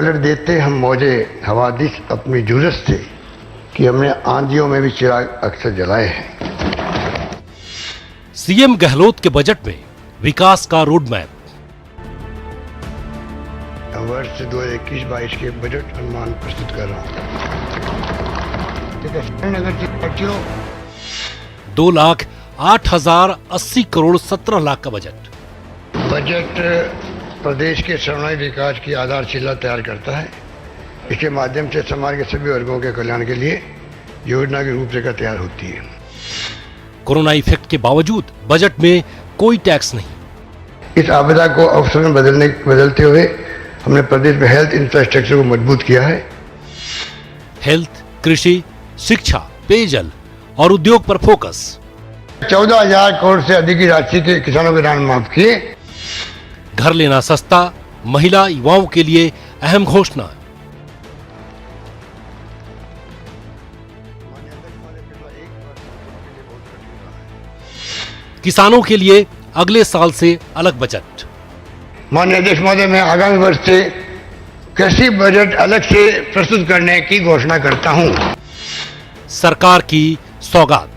पलट देते हम मौजे हवादिस अपनी जुरत से कि हमने आंधियों में भी चिराग अक्सर जलाए हैं। सीएम गहलोत के बजट में विकास का रोड मैप। वर्ष 2021-22 के बजट अनुमान प्रस्तुत कर रहा हूँ। ठीक है, श्रीनगर से 2,08,080 करोड़ 17 लाख का बजट। बजट प्रदेश के सर्वांगीण विकास की आधारशिला तैयार करता है। इसके माध्यम से समाज के सभी वर्गों के कल्याण के लिए योजना की रूपरेखा तैयार होती है। कोरोना इफेक्ट के बावजूद बजट में कोई टैक्स नहीं। इस आपदा को अवसर में बदलते हुए हमने प्रदेश में हेल्थ इंफ्रास्ट्रक्चर को मजबूत किया है। हेल्थ, कृषि, शिक्षा, पेयजल और उद्योग पर फोकस। 14,000 करोड़ से अधिक की राशि के किसानों के ऋण माफ किए। घर लेना सस्ता, महिला युवाओं के लिए अहम घोषणा। किसानों के लिए अगले साल से अलग बजट। माननीय अध्यक्ष महोदय, मैं आगामी वर्ष से कृषि बजट अलग से प्रस्तुत करने की घोषणा करता हूं। सरकार की सौगात।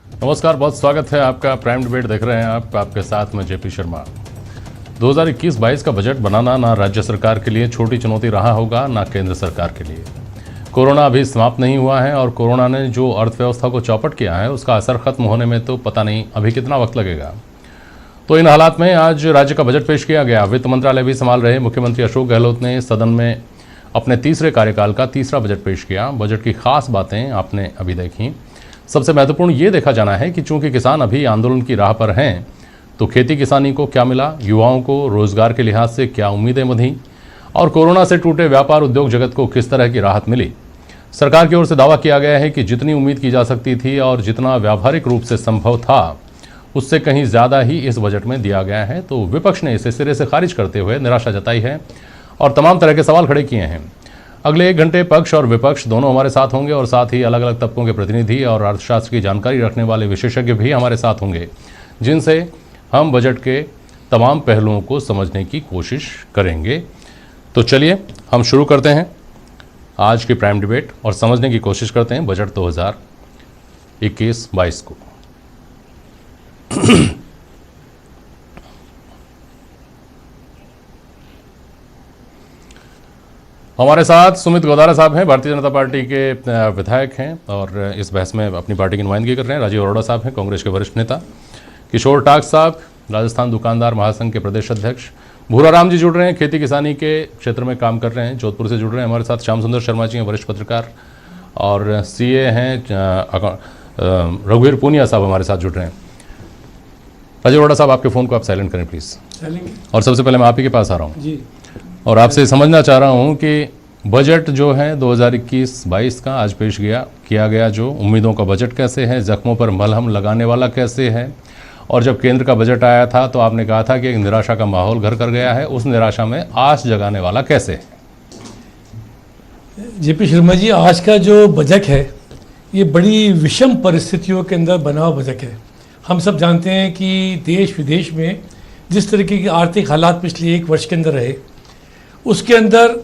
नमस्कार, बहुत स्वागत है आपका। प्राइम डिबेट देख रहे हैं आप, आपके साथ में जेपी शर्मा। 2021-22 का बजट बनाना ना राज्य सरकार के लिए छोटी चुनौती रहा होगा, ना केंद्र सरकार के लिए। कोरोना अभी समाप्त नहीं हुआ है और कोरोना ने जो अर्थव्यवस्था को चौपट किया है उसका असर खत्म होने में तो पता नहीं अभी कितना वक्त लगेगा। तो इन हालात में आज राज्य का बजट पेश किया गया। वित्त मंत्रालय भी संभाल रहे मुख्यमंत्री अशोक गहलोत ने सदन में अपने तीसरे कार्यकाल का तीसरा बजट पेश किया। बजट की खास बातें आपने अभी देखी। सबसे महत्वपूर्ण ये देखा जाना है कि चूंकि किसान अभी आंदोलन की राह पर हैं, तो खेती किसानी को क्या मिला, युवाओं को रोजगार के लिहाज से क्या उम्मीदें बंधी और कोरोना से टूटे व्यापार उद्योग जगत को किस तरह की राहत मिली। सरकार की ओर से दावा किया गया है कि जितनी उम्मीद की जा सकती थी और जितना व्यावहारिक रूप से संभव था उससे कहीं ज़्यादा ही इस बजट में दिया गया है। तो विपक्ष ने इसे सिरे से खारिज करते हुए निराशा जताई है और तमाम तरह के सवाल खड़े किए हैं। अगले 1 घंटे पक्ष और विपक्ष दोनों हमारे साथ होंगे और साथ ही अलग अलग तबकों के प्रतिनिधि और अर्थशास्त्र की जानकारी रखने वाले विशेषज्ञ भी हमारे साथ होंगे, जिनसे हम बजट के तमाम पहलुओं को समझने की कोशिश करेंगे। तो चलिए हम शुरू करते हैं आज की प्राइम डिबेट और समझने की कोशिश करते हैं बजट 2021-22 को। हमारे साथ सुमित गोदारा साहब हैं, भारतीय जनता पार्टी के विधायक हैं और इस बहस में अपनी पार्टी की नुमाइंदगी कर रहे हैं। राजीव अरोड़ा साहब हैं, कांग्रेस के वरिष्ठ नेता। किशोर टाक साहब, राजस्थान दुकानदार महासंघ के प्रदेश अध्यक्ष। भूरा राम जी जुड़ रहे हैं, खेती किसानी के क्षेत्र में काम कर रहे हैं, जोधपुर से जुड़ रहे हैं। हमारे साथ श्याम सुंदर शर्मा जी हैं, वरिष्ठ पत्रकार और सीए हैं। रघुवीर पूनिया साहब हमारे साथ जुड़ रहे हैं। राजीव अरोड़ा साहब, आपके फ़ोन को आप साइलेंट करें प्लीज़। और सबसे पहले मैं आप ही के पास आ रहा हूँ जी, और आपसे समझना चाह रहा हूँ कि बजट जो है 2021-22 का आज पेश किया गया, जो उम्मीदों का बजट कैसे है, जख्मों पर मलहम लगाने वाला कैसे है। और जब केंद्र का बजट आया था तो आपने कहा था कि एक निराशा का माहौल घर कर गया है, उस निराशा में आस जगाने वाला कैसे है? जेपी शर्मा जी, आज का जो बजट है ये बड़ी विषम परिस्थितियों के अंदर बना हुआ बजट है। हम सब जानते हैं कि देश विदेश में जिस तरीके की आर्थिक हालात पिछले 1 वर्ष के अंदर रहे, उसके अंदर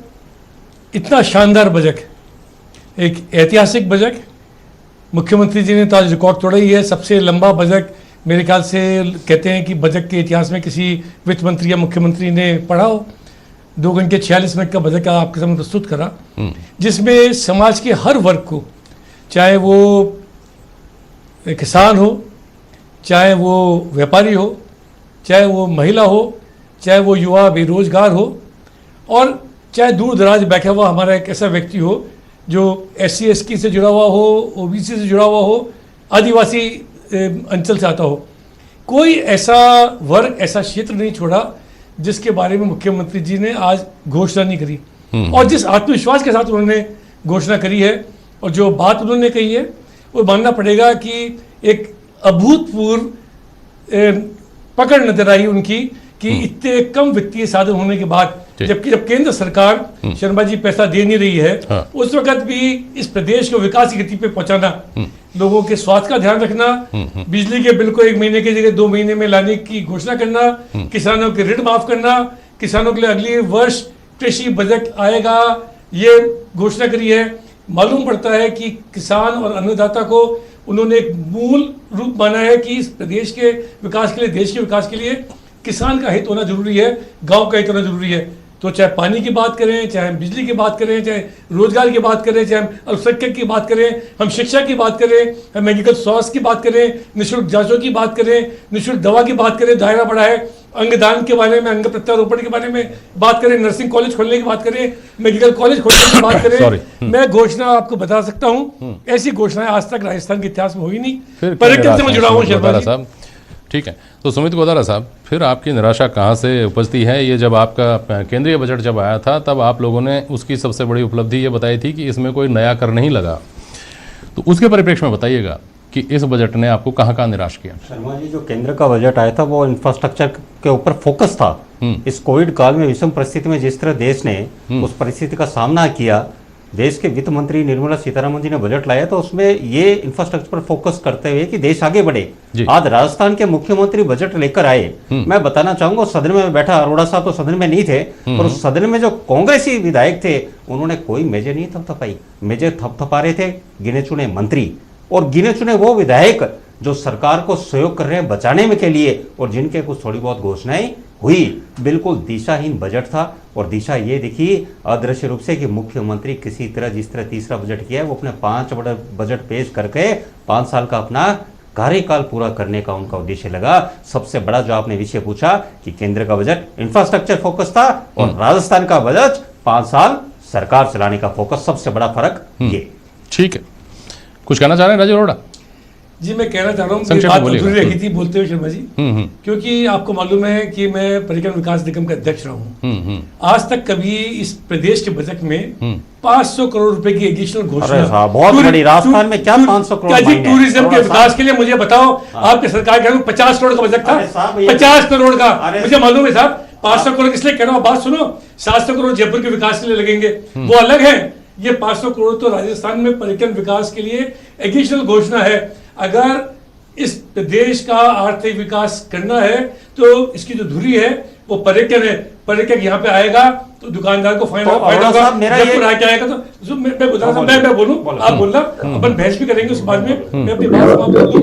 इतना शानदार बजट, एक ऐतिहासिक बजट, मुख्यमंत्री जी ने तो आज रिकॉर्ड तोड़ा ही है। सबसे लंबा बजट मेरे ख्याल से कहते हैं कि बजट के इतिहास में किसी वित्त मंत्री या मुख्यमंत्री ने पढ़ा हो। 2 घंटे 46 मिनट का बजट का आपके सामने प्रस्तुत करा, जिसमें समाज के हर वर्ग को, चाहे वो किसान हो, चाहे वो व्यापारी हो, चाहे वो महिला हो, चाहे वो युवा बेरोजगार हो, और चाहे दूर दराज बैठा हुआ हमारा एक ऐसा व्यक्ति हो जो SC ST से जुड़ा हुआ हो, OBC से जुड़ा हुआ हो, आदिवासी अंचल से आता हो, कोई ऐसा वर्ग, ऐसा क्षेत्र नहीं छोड़ा जिसके बारे में मुख्यमंत्री जी ने आज घोषणा नहीं करी। और जिस आत्मविश्वास के साथ उन्होंने घोषणा करी है और जो बात उन्होंने कही है, वो मानना पड़ेगा कि एक अभूतपूर्व पकड़ नजर आई उनकी कि इतने कम वित्तीय साधन होने के बाद, जबकि जब केंद्र सरकार शर्मा जी पैसा दे नहीं रही है, उस वक्त भी इस प्रदेश को विकास की गति पे पहुंचाना, लोगों के स्वास्थ्य का ध्यान रखना, बिजली के बिल को 1 महीने की जगह 2 महीने में लाने की घोषणा करना, किसानों के ऋण माफ करना, किसानों के लिए अगले वर्ष कृषि बजट आएगा, ये घोषणा करी है। मालूम पड़ता है कि किसान और अन्नदाता को उन्होंने एक मूल रूप माना है कि इस प्रदेश के विकास के लिए, देश के विकास के लिए किसान का हित होना जरूरी है, गांव का हित होना जरूरी है। तो चाहे पानी की बात करें, चाहे हम बिजली की बात करें, चाहे रोजगार की बात करें, चाहे हम अल्पसंख्यक की बात करें, हम शिक्षा की बात करें, हम मेडिकल स्वास्थ्य की बात करें, निःशुल्क जांचों की बात करें, निःशुल्क दवा की बात करें, दायरा बढ़ा है, अंगदान के बारे में, अंग प्रत्यारोपण के बारे में बात करें, नर्सिंग कॉलेज खोलने की बात करें, मेडिकल कॉलेज खोलने की बात करें। मैं घोषणा आपको बता सकता हूँ, ऐसी घोषणाएं आज तक राजस्थान के इतिहास में हुई नहीं। पर्यटन से मैं जुड़ा हूँ शर्मा जी। ठीक है, तो सुमित गोदारा साहब, फिर आपकी निराशा कहाँ से उपजती है? ये जब आपका केंद्रीय बजट जब आया था, तब आप लोगों ने उसकी सबसे बड़ी उपलब्धि ये बताई थी कि इसमें कोई नया कर नहीं लगा, तो उसके परिप्रेक्ष्य में बताइएगा कि इस बजट ने आपको कहाँ कहाँ निराश किया? शर्मा जी, जो केंद्र का बजट आया था वो इंफ्रास्ट्रक्चर के ऊपर फोकस था। इस कोविड काल में, विषम परिस्थिति में जिस तरह देश ने उस परिस्थिति का सामना किया, देश के वित्त मंत्री निर्मला सीतारमण जी ने बजट लाया तो उसमें ये इंफ्रास्ट्रक्चर पर फोकस करते हुए कि देश आगे बढ़े। आज राजस्थान के मुख्यमंत्री बजट लेकर आए, मैं बताना चाहूंगा सदन में बैठा अरोड़ा साहब तो सदन में नहीं थे, और उस सदन में जो कांग्रेसी विधायक थे उन्होंने कोई मेजर नहीं थपथपाई। मेजर थपथपा रहे थे गिने चुने मंत्री और गिने चुने वो विधायक जो सरकार को सहयोग कर रहे हैं बचाने में के लिए, और जिनके कुछ थोड़ी बहुत घोषणाएं हुई। बिल्कुल दिशाहीन बजट था, और दिशा ये दिखी अदृश्य रूप से कि मुख्यमंत्री किसी तरह, जिस तरह तीसरा बजट किया है, वो अपने 5 बजट पेश करके 5 साल का अपना कार्यकाल पूरा करने का उनका उद्देश्य लगा। सबसे बड़ा जो आपने विषय पूछा कि केंद्र का बजट इंफ्रास्ट्रक्चर फोकस था और राजस्थान का बजट 5 साल सरकार चलाने का फोकस, सबसे बड़ा फर्क ये। ठीक है, कुछ कहना चाह रहे हैं राजीव अरोड़ा जी? मैं कहना चाह रहा हूँ, संक्षेप में बोलिए। अधूरी रही थी बोलते हुए शर्मा जी, क्योंकि आपको मालूम है कि मैं पर्यटन विकास निगम का अध्यक्ष रहा हूँ। आज तक कभी इस प्रदेश के बजट में 500 करोड़ रुपए की एडिशनल घोषणा, बहुत बड़ी, राजस्थान में क्या 500 करोड़ टूरिज्म के विकास के लिए मुझे बताओ। आपके सरकार के 50 करोड़ का बजट था, 50 करोड़ का, मुझे मालूम है साहब। 500 करोड़ इसलिए कह रहा हूँ, बात सुनो, 700 करोड़ जयपुर के विकास के लिए लगेंगे, वो अलग है। ये 500 करोड़ तो राजस्थान में पर्यटन विकास के लिए एडिशनल घोषणा है। अगर इस प्रदेश का आर्थिक विकास करना है तो इसकी जो धुरी है वो पर्यटन है। पर्यटक यहाँ पे आएगा तो दुकानदार को फायदा होगा, जयपुर आके आएगा तो मैं बता रहा, मैं बोलूं, आप बोलना, अपन बहस भी करेंगे उस बाद में, मैं अपनी बात समाप्त कर दूं।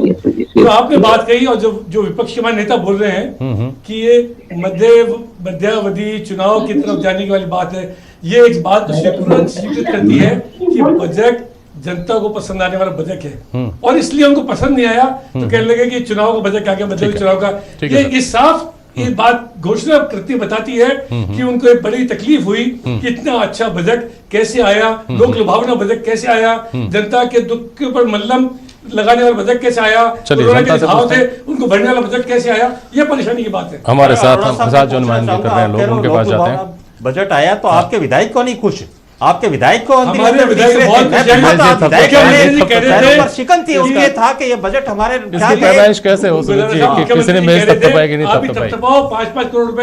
तो आपने बात कही, और जो विपक्ष के हमारे नेता बोल रहे हैं कि ये मध्यावधि चुनाव की तरफ जाने की वाली बात है, ये एक बात तो स्वीकृत करती है कि बजट जनता को पसंद आने वाला बजट है, और इसलिए उनको पसंद नहीं आया तो कहने लगे कि चुनाव का बजट क्या, मतलब चुनाव का ये साफ ये बात घोषणा करती बताती है कि उनको एक बड़ी तकलीफ हुई कि इतना अच्छा बजट कैसे आया, लोक लुभावना बजट कैसे आया, जनता के दुख के ऊपर मल्लम लगाने वाला बजट कैसे आया, भाव थे उनको भरने वाला बजट कैसे आया, ये परेशानी की बात है। हमारे साथ जो नुमाइंदे कर रहे हैं लोग, उनके पास जाते हैं। बजट आया तो आपके विधायक को नहीं खुश, आपके विधायक को हमारे विधायक शिकन थी उसके था कि ये बजट हमारे पैदाइश कैसे हो सकती है, किसी ने मेज थपथपाई कि नहीं थपथपाई? 5-5 करोड़ रुपए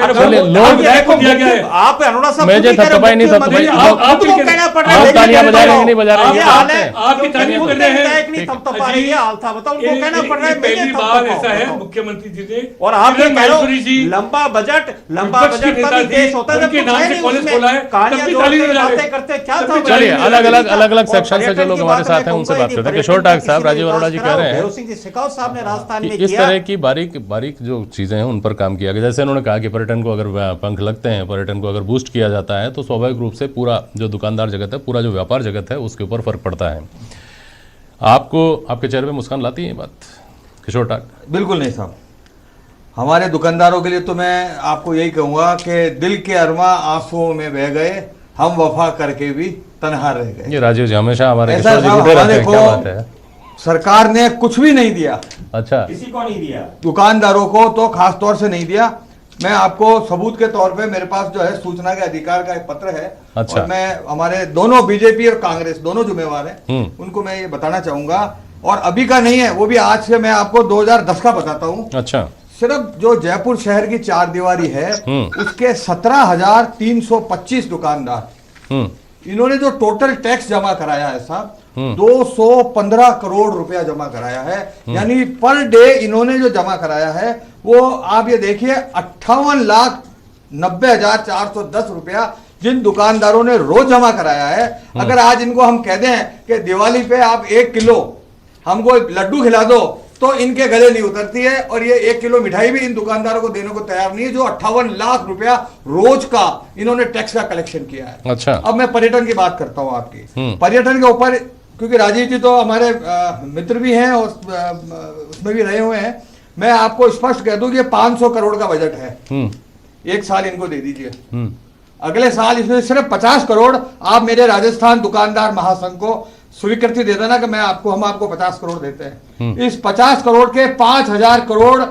आप अरोड़ा साहब मेज थपथपाई नहीं थपथपाई, आपको कहना पड़ रहा है, आप तालियां बजा रहे हैं नहीं बजा रहे हैं? आपकी तारीफ कर रहे हैं, नहीं थपथपा रही है, हाल था बताओ, उनको कहना पड़ रहा है। पहली बार ऐसा है मुख्यमंत्री जी ने, और आप ये कह रहे हो लंबा बजट तभी देश होता है जब कॉलेज खोला है, बातें करते क्या था। चलिए अलग सेक्शन से जो लोग हमारे साथ हैं उनसे बात करते हैं। किशोर टाक साहब, राजीव अरोड़ा जी कह रहे हैं कि इस तरह की बारीक जो चीजें हैं उन पर काम किया गया। जैसे उन्होंने कहा कि पर्यटन को अगर पंख लगते हैं, पर्यटन को अगर बूस्ट किया जाता है तो स्वाभाविक रूप से पूरा जो दुकानदार जगत है, पूरा जो व्यापार जगत है, उसके ऊपर फर्क पड़ता है। आपको आपके चेहरे पे मुस्कान लाती है ये बात किशोर टाक? बिल्कुल नहीं साहब, हमारे दुकानदारों के लिए तो मैं आपको यही कहूंगा कि दिल के अरमा आंसुओं में बह गए, हम वफा करके भी तनहा रह गए। ये राजीव जी हमेशा हमारे ऐसा क्या बात है? सरकार ने कुछ भी नहीं दिया, अच्छा, किसी को नहीं दिया, दुकानदारों को तो खास तौर से नहीं दिया। मैं आपको सबूत के तौर पे मेरे पास जो है सूचना के अधिकार का एक पत्र है, अच्छा। और मैं हमारे दोनों बीजेपी और कांग्रेस दोनों जुम्मेवार हैं, उनको मैं ये बताना चाहूंगा, और अभी का नहीं है वो भी, आज से मैं आपको 2010 का बताता हूँ। अच्छा, सिर्फ जो जयपुर शहर की चार दीवारी है उसके 17,325 दुकानदार, इन्होंने जो टोटल टैक्स जमा कराया है साहब 215 करोड़ रुपया जमा कराया है। यानी पर डे इन्होंने जो जमा कराया है वो आप ये देखिए 58,90,410 रुपया जिन दुकानदारों ने रोज जमा कराया है। अगर आज इनको हम कह दें कि दिवाली पे आप 1 किलो हमको लड्डू खिला दो तो इनके गले नहीं उतरती है, और ये 1 किलो मिठाई भी इन दुकानदारों को देने को तैयार नहीं है, जो 58 लाख रुपया रोज का इन्होंने टैक्स का कलेक्शन किया है। अच्छा, अब मैं पर्यटन की बात करता हूं आपकी। पर्यटन के ऊपर, क्योंकि राजीव जी तो हमारे मित्र भी हैं और उसमें भी रहे हुए हैं, मैं आपको स्पष्ट कह दूं कि 500 करोड़ का बजट है, एक साल इनको दे दीजिए। अगले साल इसमें सिर्फ 50 करोड़ आप मेरे राजस्थान दुकानदार महासंघ को स्वीकृति दे देना कि हम आपको 50 करोड़ देते हैं। इस 50 करोड़ के 5,000 करोड़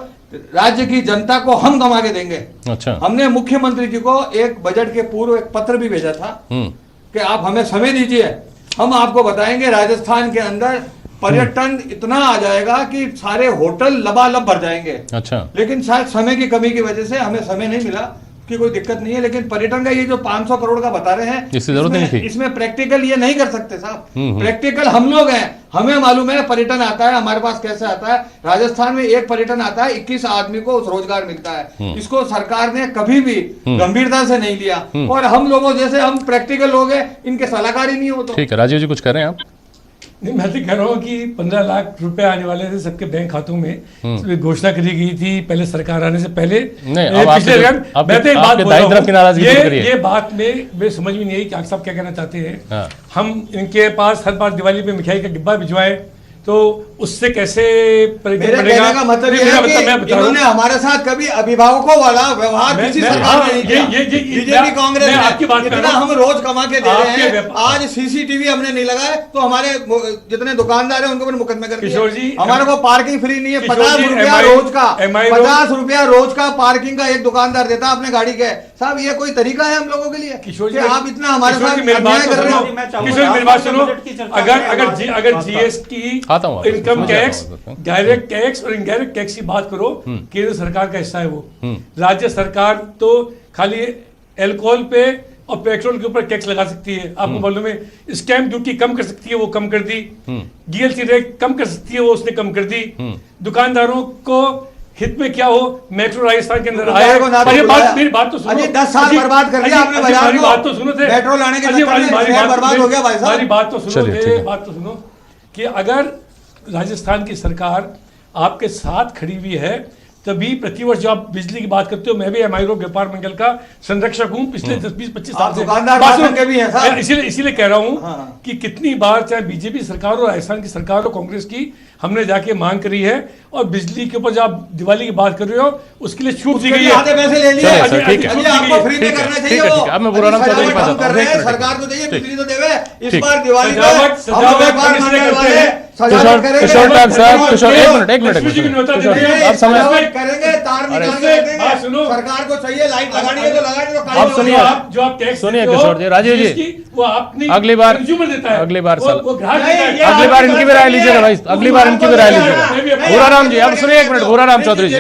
राज्य की जनता को हम कमा के देंगे। अच्छा, हमने मुख्यमंत्री जी को एक बजट के पूर्व एक पत्र भी भेजा था कि आप हमें समय दीजिए, हम आपको बताएंगे राजस्थान के अंदर पर्यटन इतना आ जाएगा कि सारे होटल लबालब भर जाएंगे। अच्छा, लेकिन शायद समय की कमी की वजह से हमें समय नहीं मिला, कि कोई दिक्कत नहीं है। लेकिन पर्यटन का ये जो 500 करोड़ का बता रहे हैं, इसकी जरूरत नहीं थी। इसमें प्रैक्टिकल ये नहीं कर सकते साहब। प्रैक्टिकल हम लोग हैं, हमें मालूम है पर्यटन आता है हमारे पास कैसे आता है। राजस्थान में एक पर्यटन आता है, 21 आदमी को रोजगार मिलता है। इसको सरकार ने कभी भी गंभीरता से नहीं लिया, और हम लोगों जैसे हम प्रैक्टिकल लोग हैं, इनके सलाहकार ही नहीं हो। तो ठीक है राजीव जी, कुछ कह रहे हैं आप? नहीं, मैं तो कह रहा हूँ कि 15 लाख रुपए आने वाले थे सबके बैंक खातों में, घोषणा करी गई थी पहले सरकार आने से पहले। नहीं, अब मैं तो एक बात बोल रहा हूँ, ये बात में समझ में नहीं आई कि आप सब क्या कहना चाहते हैं। हम इनके पास हर बार दिवाली पे मिठाई का डिब्बा भिजवाएं तो उससे कैसे मेरे कहने का मतलब ये है कि इन्होंने हमारे साथ कभी अभिभावकों वाला व्यवहार किसी सरकार ने नहीं किया। बीजेपी कांग्रेस ने इतना हम रोज कमा के दे रहे हैं, आज सीसीटीवी हमने नहीं लगाए तो हमारे जितने दुकानदार हैं उनको भी मुकदमे कर किशोर जी, हमारे को पार्किंग फ्री नहीं है। 50 रुपया रोज का, 50 रुपया रोज का पार्किंग का एक दुकानदार देता है अपने गाड़ी के। साहब ये कोई तरीका है हम लोगों के लिए? किशोर जी, आप इतना हमारे साथ अन्याय कर रहे हो। किशोर मेरी बात सुनो, अगर GST, income tax, direct tax और इनडायरेक्ट टैक्स की बात करो, केंद्र सरकार का हिस्सा है वो। राज्य सरकार तो खाली अल्कोहल पे और पेट्रोल के ऊपर टैक्स लगा सकती है। आपको मालूम है, स्टैंप ड्यूटी कम कर सकती है, वो कम कर दी। डीएलसी रेट कम कर सकती है, वो उसने कम कर दी। दुकानदारों को हित में क्या हो, मेट्रो राजस्थान के अंदर आए। मेरी बात तो सुनो, 10 साल बर्बाद कर दिया आपने बाजार को। बात तो सुनो थे, मेट्रो लाने के बर्बाद हो गया भाई साहब। हमारी बात तो सुनो कि अगर राजस्थान की सरकार आपके साथ खड़ी हुई है, तभी प्रतिवर्ष जब आप बिजली की बात करते हो, मैं भी एमआईरो व्यापार मंडल का संरक्षक हूं पिछले 10-20-25 साल से, इसीलिए कह रहा हूं कि कितनी बार चाहे बीजेपी सरकार हो, राजस्थान की सरकार हो, कांग्रेस की, हमने जाके मांग करी है। और बिजली के ऊपर जब आप दिवाली की बात कर रहे हो, उसके लिए छूट दी गई है। आधे पैसे ले लिए, आपको फ्री में करना चाहिए। वो अब मैं बुरा नाम चौधरी के पास आता हूं। सरकार को चाहिए बिजली तो देवे। इस बार दिवाली किशोर साहब, एक मिनट आप समय करेंगे, तार निकालेंगे। सरकार को चाहिए लाइट लगानी है तो लगानी, तो आप सुनिए, जो आप टैक्स सुनिए किशोर जी, राजीव जी, वो अपनी अगली बार इनकी भी राय लीजिएगा भाई, अगली बार इनकी भी राय लीजिएगा। भूराराम जी, अब सुनिए एक मिनट, भूराराम चौधरी जी,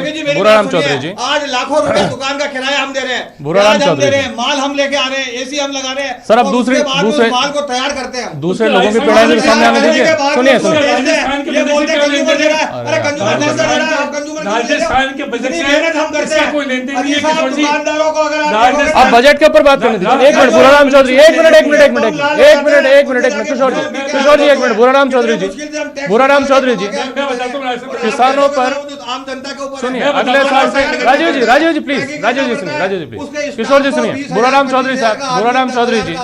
आज लाखों रुपए दुकान का किराया हम दे रहे हैं, भूराराम चौधरी जी, माल हम लेके आ रहे हैं, एसी हम लगा रहे हैं। सर अब दूसरे माल को तैयार करते हैं, दूसरे लोगों की पीड़ाई भी सामने आने दीजिए। सुनिए राजस्थान के बजट से मेहनत हम करते हैं, कोई लेन देन नहीं है किशोर जी। दुकानदारों को अगर अब बजट के ऊपर बात करने दीजिए। एक मिनट भूराराम चौधरी, एक मिनट किशोर जी, एक मिनट भूराराम चौधरी जी, किसानों पर सुनिए, अगले साल से राजीव जी प्लीज, किशोर जी सुनिए, भूराराम चौधरी जी,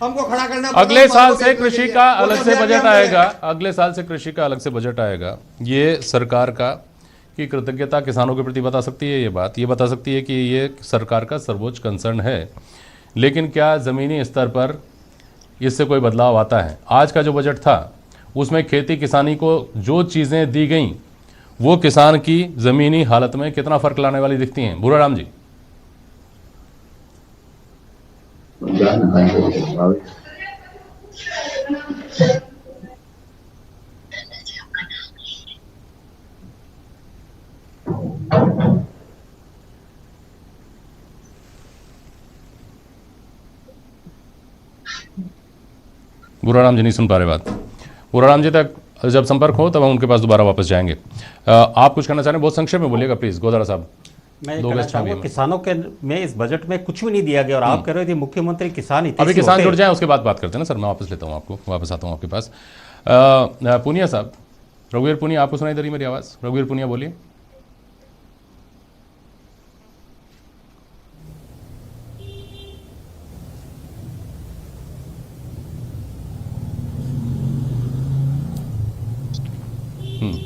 हमको खड़ा करना, अगले साल से कृषि का अलग से बजट आएगा, अगले साल से कृषि का अलग से बजट आएगा। ये सरकार का की कृतज्ञता किसानों के प्रति बता सकती है, ये बता सकती है कि ये सरकार का सर्वोच्च कंसर्न है। लेकिन क्या ज़मीनी स्तर पर इससे कोई बदलाव आता है? आज का जो बजट था उसमें खेती किसानी को जो चीज़ें दी गई वो किसान की ज़मीनी हालत में कितना फ़र्क लाने वाली दिखती हैं? भूराराम जी, बुराराम जी नहीं सुन पा रहे बात। बुराराम जी तक जब संपर्क हो तब हम उनके पास दोबारा वापस जाएंगे। आप कुछ कहना चाह रहे हैं, बहुत संक्षेप में बोलिएगा प्लीज। गोदारा साहब, मैं दो कहना गज चाहूंगा में। किसानों के में इस बजट में कुछ भी नहीं दिया गया और आप कह रहे थे मुख्यमंत्री किसान हितैषी अभी किसान होते। जुड़ जाए उसके बाद बात करते हैं ना सर, मैं वापस लेता हूँ आपको, वापस आता हूँ आपके पास। पुनिया साहब, रघुवीर पुनिया, आपको सुनाई दे रही मेरी आवाज़? रघुवीर पुनिया बोलिए।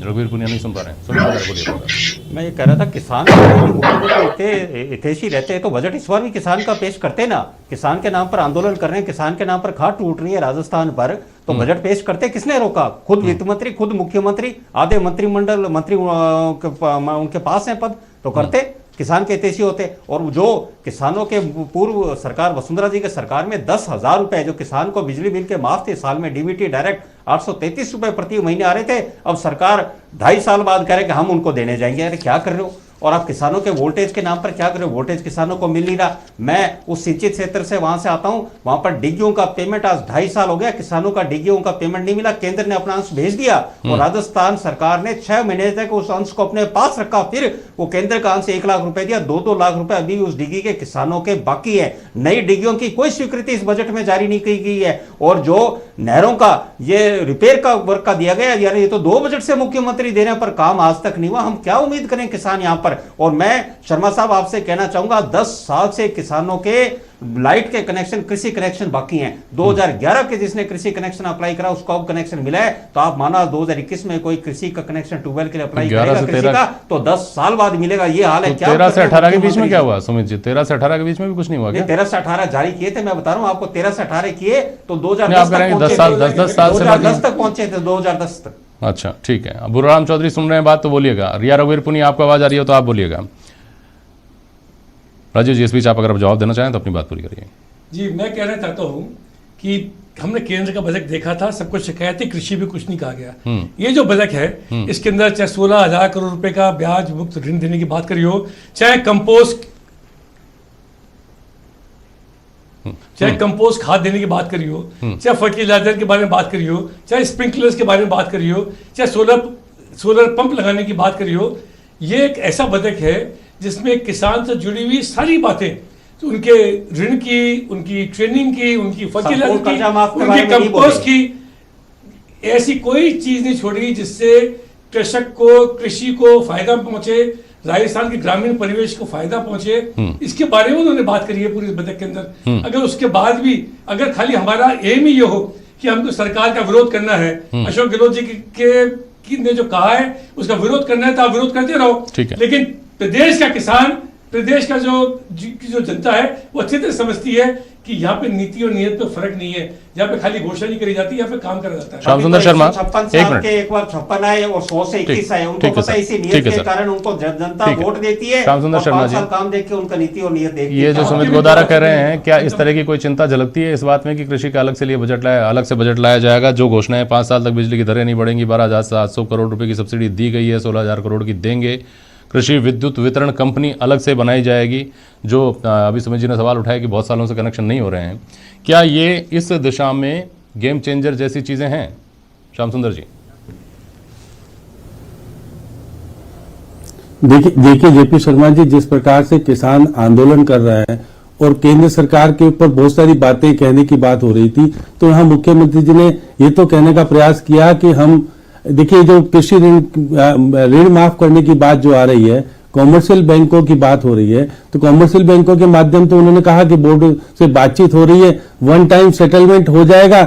रघुवीर पुनिया नहीं सुन पा रहे हैं, सुन पा रहे हैं, बोलिए। मैं ये कह रहा था किसान मुख्यमंत्री इतने हितैषी रहते हैं तो बजट इस बार भी किसान का पेश करते ना। किसान के नाम पर आंदोलन कर रहे हैं, किसान के नाम पर खाट टूट रही है राजस्थान पर, तो बजट पेश करते किसने रोका? खुद वित्त मंत्री, खुद मुख्यमंत्री, आधे मंत्रिमंडल मंत्री उनके पास है पद, तो करते किसान के हितैषी होते। और जो किसानों के पूर्व सरकार वसुंधरा जी के सरकार में 10,000 रुपए जो किसान को बिजली बिल के माफ थे, साल में डीबीटी डायरेक्ट 833 रुपए प्रति महीने आ रहे थे, अब सरकार 2.5 साल बाद कह रहे कि हम उनको देने जाएंगे। अरे क्या कर रहे हो? और आप किसानों के वोल्टेज के नाम पर क्या कर रहे हो? वोल्टेज किसानों को मिल नहीं रहा। मैं उस सिंचित क्षेत्र से वहां से आता हूं, वहां पर डिग्गियों का पेमेंट आज 2.5 साल हो गया, किसानों का डिग्गियों का पेमेंट नहीं मिला। केंद्र ने अपना अंश भेज दिया और राजस्थान सरकार ने 6 महीने तक उस अंश को अपने पास रखा, फिर वो केंद्र का अंश 1 लाख रुपए दिया। 2-2 लाख रुपए अभी उस डिग्गी के किसानों के बाकी है। नई डिग्गियों की कोई स्वीकृति इस बजट में जारी नहीं की गई है। और जो नहरों का ये रिपेयर का वर्क का दिया गया, यार ये तो 2 बजट से मुख्यमंत्री देने पर काम आज तक नहीं हुआ। हम क्या उम्मीद करें किसान यहां पर? और मैं शर्मा साहब आपसे कहना चाहूंगा, 10 साल से किसानों के लाइट के कनेक्शन, कृषि कनेक्शन बाकी हैं। 2011 के जिसने कृषि कनेक्शन अप्लाई करा उसको अब कनेक्शन मिला है, तो आप माना 2021 में कोई कृषि का कनेक्शन ट्यूबवेल के लिए अप्लाई करेगा कृषि का, तो 10 साल बाद मिलेगा। ये हाल है। तो क्या 13 से 18 के बीच में क्या हुआ सुमित जी? 13 से 18 के बीच में भी कुछ नहीं हुआ क्या? 13 से 18 जारी किए थे, मैं बता रहा हूं आपको। 13 से 18 किए तो 2010 आप कह रहे हैं 10 साल से 2010 तक पहुंचे थे, 2010 तक। अच्छा ठीक है। बुराराम चौधरी सुन रहे हैं बात तो बोलिएगा। रिया रघुवीर पुनिया, आपको आवाज आ रही हो तो आप बोलिएगा। राजीव जी, इस बीच आप अगर जवाब देना चाहें तो अपनी बात पूरी करिए। जी, मैं कहना चाहता हूँ कि हमने केंद्र का बजट देखा था, सब कुछ शिकायतें, कृषि भी कुछ नहीं कहा गया। ये जो बजट है इसके अंदर चाहे 16,000 करोड़ रुपए का ब्याज मुक्त ऋण देने की बात करी हो, चाहे कंपोस्ट खाद देने की बात करी हो, चाहे फर्टिलाइजर के बारे में बात करी हो, चाहे स्प्रिंकलर्स के बारे में बात करी हो, चाहे सोलर पंप लगाने की बात करी हो, ये एक ऐसा बजट है जिसमें किसान से जुड़ी हुई सारी बातें, तो उनके ऋण की, उनकी ट्रेनिंग की, उनकी फर्टिलाइजर की, उनकी कंपोस्ट की, ऐसी कोई चीज नहीं छोड़ी जिससे कृषक को, कृषि को फायदा पहुंचे, राजस्थान के ग्रामीण परिवेश को फायदा पहुंचे। इसके बारे में उन्होंने बात करी है पूरे बजट के अंदर। अगर उसके बाद भी अगर खाली हमारा एम ही ये हो कि हमको सरकार का विरोध करना है, अशोक गहलोत जी ने जो कहा है उसका विरोध करना है तो आप विरोध करते रहो, लेकिन प्रदेश का किसान, प्रदेश का जो जनता है वो अच्छी तरह समझती है कि यहाँ पे नीति और नियत पे फर्क नहीं है। यहाँ पे खाली घोषणा नहीं करी जाती, यहाँ पे काम करा जाता है। श्याम सुंदर शर्मा, 56 एक बार 56 आए और 100 से 21 आए, उनको पता है इसी नियत के कारण उनको जनता वोट देती है। श्याम सुंदर शर्मा जी, काम देख के उनका नीति और नियत देखती है। ये जो सुमित गोदारा कह रहे हैं, क्या इस तरह की कोई चिंता झलकती है इस बात में कि कृषि का अलग से बजट लाया जाएगा? जो घोषणाएं 5 साल तक बिजली की दरें नहीं बढ़ेंगी, 12,700 करोड़ रुपए की सब्सिडी दी गई है, 16,000 करोड़ की देंगे, कृषि विद्युत वितरण कंपनी अलग से बनाई जाएगी, जो अभी सुमित जी ने सवाल उठाया कि बहुत सालों से कनेक्शन नहीं हो रहे हैं, क्या ये इस दिशा में गेम चेंजर जैसी चीजें हैं? श्याम सुंदर जी, देखिए जेपी शर्मा जी, जिस प्रकार से किसान आंदोलन कर रहा है और केंद्र सरकार के ऊपर बहुत सारी बातें कहने की बात हो रही थी, तो यहाँ मुख्यमंत्री जी ने ये तो कहने का प्रयास किया कि हम देखिए जो कृषि ऋण माफ करने की बात जो आ रही है, कॉमर्शियल बैंकों की बात हो रही है, तो कॉमर्शियल बैंकों के माध्यम तो उन्होंने कहा कि बोर्ड से बातचीत हो रही है, 1 टाइम सेटलमेंट हो जाएगा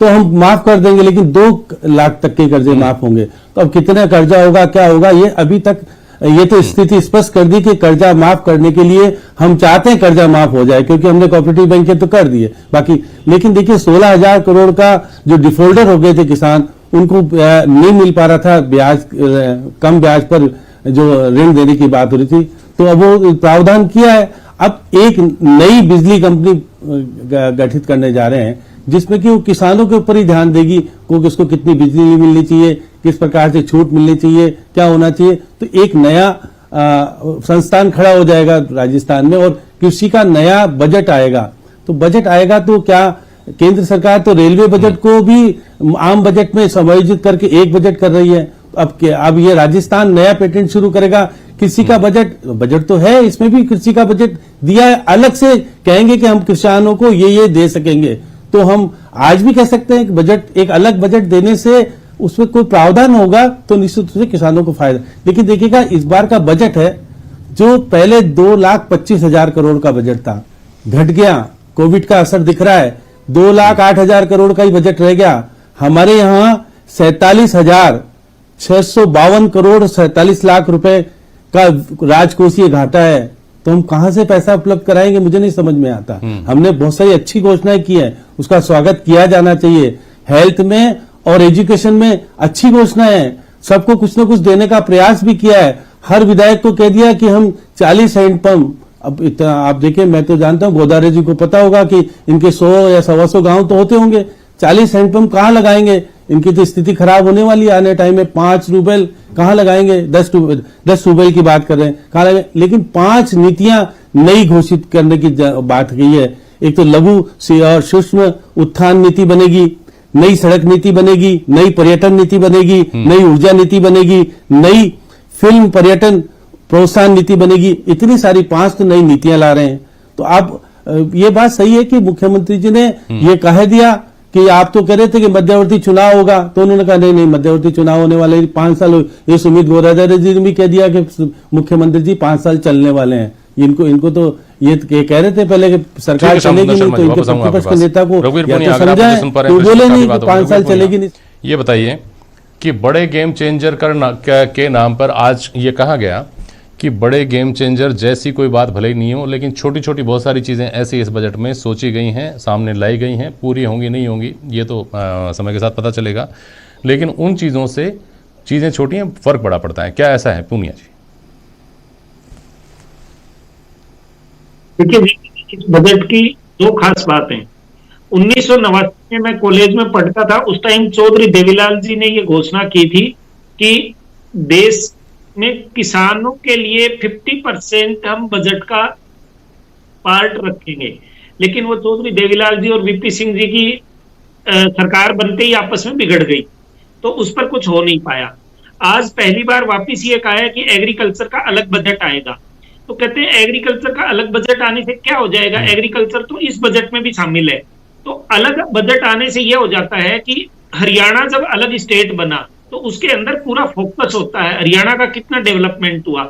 तो हम माफ कर देंगे, लेकिन 2 लाख तक के कर्जे माफ होंगे। तो अब कितना कर्जा होगा, क्या होगा, ये अभी तक ये तो स्थिति स्पष्ट कर दी कि कर्जा माफ करने के लिए हम चाहते हैं कर्जा माफ हो जाए, क्योंकि हमने कोऑपरेटिव बैंक के तो कर दिए बाकी। लेकिन देखिए 16,000 करोड़ का जो डिफॉल्टर हो गए थे किसान, उनको नहीं मिल पा रहा था ब्याज, कम ब्याज पर जो ऋण देने की बात हो रही थी, तो अब वो प्रावधान किया है। अब एक नई बिजली कंपनी गठित करने जा रहे हैं जिसमें कि वो किसानों के ऊपर ही ध्यान देगी, को किसको कितनी बिजली मिलनी चाहिए, किस प्रकार से छूट मिलनी चाहिए, क्या होना चाहिए। तो एक नया संस्थान खड़ा हो जाएगा राजस्थान में और कृषि का नया बजट आएगा। तो बजट आएगा तो क्या केंद्र सरकार तो रेलवे बजट को भी आम बजट में समायोजित करके एक बजट कर रही है। अब ये राजस्थान नया पेटेंट शुरू करेगा। कृषि का बजट तो है, इसमें भी कृषि का बजट दिया है। अलग से कहेंगे कि हम किसानों को ये दे सकेंगे, तो हम आज भी कह सकते हैं कि बजट, एक अलग बजट देने से उसमें कोई प्रावधान होगा तो निश्चित रूप से किसानों को फायदा। लेकिन देखिएगा, इस बार का बजट है जो पहले 2,25,000 करोड़ का बजट था, घट गया। कोविड का असर दिख रहा है, 2,08,000 करोड़ का ही बजट रह गया। हमारे यहां 47,652 करोड़ 47 लाख रुपए का राजकोषीय घाटा है। तो हम कहां से पैसा उपलब्ध कराएंगे, मुझे नहीं समझ में आता। हमने बहुत सारी अच्छी घोषणाएं की है, उसका स्वागत किया जाना चाहिए। हेल्थ में और एजुकेशन में अच्छी घोषणाएं हैं, सबको कुछ न कुछ देने का प्रयास भी किया है। हर विधायक को कह दिया कि हम 40 हैंडपंप, अब इतना आप देखिए, मैं तो जानता हूं, गोदारे जी को पता होगा कि इनके 100 या 125 गांव तो होते होंगे। 40 हैंडपंप कहां लगाएंगे, इनकी तो स्थिति खराब होने वाली है आने टाइम में। 5 रूबेल कहां लगाएंगे, 10 रूबेल की बात कर रहे हैं, कहां लगाएंगे। लेकिन 5 नीतियां नई घोषित करने की बात कही है। एक तो लघु और सूक्ष्म उत्थान नीति बनेगी, नई सड़क नीति बनेगी, नई पर्यटन नीति बनेगी, नई ऊर्जा नीति बनेगी, नई फिल्म पर्यटन प्रोत्साहन नीति बनेगी। इतनी सारी 5 तो नई नीतियां ला रहे हैं। तो आप ये बात सही है कि मुख्यमंत्री जी ने ये कह दिया कि आप तो कह रहे थे कि मध्यवर्ती चुनाव होगा, तो उन्होंने कहा नहीं मध्यवर्ती चुनाव होने वाले 5 साल। ये सुमित गोराचार्य जी ने भी कह दिया कि मुख्यमंत्री जी 5 साल चलने वाले हैं। इनको तो ये कह रहे थे पहले कि सरकार चलेगी नहीं, तो इनके प्रतिपक्ष के नेता को या तो समझाएं, तो बोले नहीं कि 5 साल चलेगी नहीं। ये बताइए कि बड़े गेम चेंजर के नाम पर आज ये कहा गया कि बड़े गेम चेंजर जैसी कोई बात भले ही नहीं हो, लेकिन छोटी छोटी बहुत सारी चीज़ें ऐसी इस बजट में सोची गई हैं, सामने लाई गई हैं। पूरी होंगी नहीं होंगी ये तो समय के साथ पता चलेगा, लेकिन उन चीज़ों से चीज़ें छोटी हैं, फर्क बड़ा पड़ता है। क्या ऐसा है पूनिया जी? देखिए, इस बजट की 2 खास बातें। 1989 में मैं कॉलेज में पढ़ता था, उस टाइम चौधरी देवीलाल जी ने ये घोषणा की थी कि देश में किसानों के लिए 50% हम बजट का पार्ट रखेंगे। लेकिन वो चौधरी देवीलाल जी और वीपी सिंह जी की सरकार बनते ही आपस में बिगड़ गई, तो उस पर कुछ हो नहीं पाया। आज पहली बार वापिस ये कहा है कि एग्रीकल्चर का अलग बजट आएगा। तो कहते हैं एग्रीकल्चर का अलग बजट आने से क्या हो जाएगा, एग्रीकल्चर तो इस बजट में भी शामिल है। तो अलग बजट आने से यह हो जाता है कि हरियाणा जब अलग स्टेट बना तो उसके अंदर पूरा फोकस होता है हरियाणा का कितना डेवलपमेंट हुआ।